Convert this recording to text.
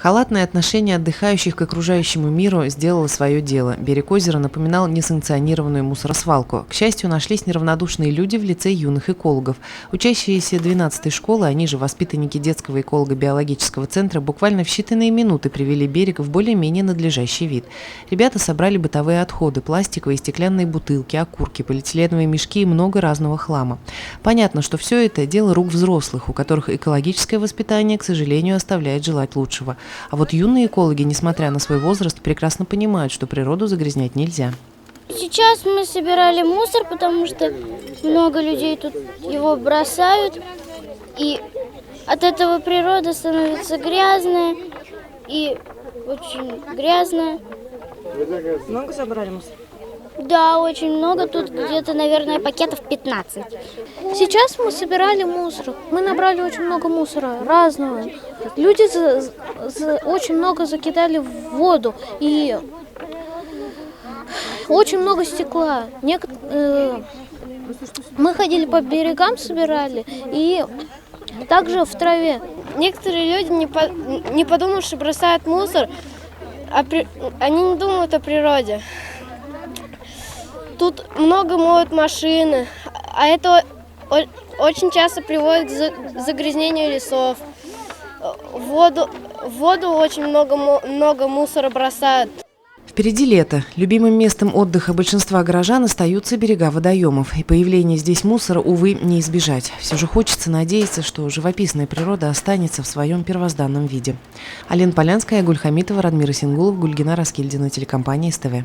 Халатное отношение отдыхающих к окружающему миру сделало свое дело. Берег озера напоминал несанкционированную мусоросвалку. К счастью, нашлись неравнодушные люди в лице юных экологов. Учащиеся 12-й школы, они же воспитанники детского эколого-биологического центра, буквально в считанные минуты привели берег в более-менее надлежащий вид. Ребята собрали бытовые отходы, пластиковые и стеклянные бутылки, окурки, полиэтиленовые мешки и много разного хлама. Понятно, что все это дело рук взрослых, у которых экологическое воспитание, к сожалению, оставляет желать лучшего. А вот юные экологи, несмотря на свой возраст, прекрасно понимают, что природу загрязнять нельзя. Сейчас мы собирали мусор, потому что много людей тут его бросают. И от этого природа становится грязная и очень грязная. Много собрали мусор? Да, очень много. Тут где-то, наверное, пакетов 15. Сейчас мы собирали мусор. Мы набрали очень много мусора разного. Люди очень много закидали в воду. И очень много стекла. Мы ходили по берегам, собирали. И также в траве. Некоторые люди, не подумавши, бросают мусор, они не думают о природе. Тут много моют машины, а это очень часто приводит к загрязнению лесов. В воду очень много мусора бросают. Впереди лето. Любимым местом отдыха большинства горожан остаются берега водоемов. И появление здесь мусора, увы, не избежать. Все же хочется надеяться, что живописная природа останется в своем первозданном виде. Алина Полянская, Айгуль Хамитова, Радмир Исенгулов, Гульгина Раскильдина, телекомпания СТВ.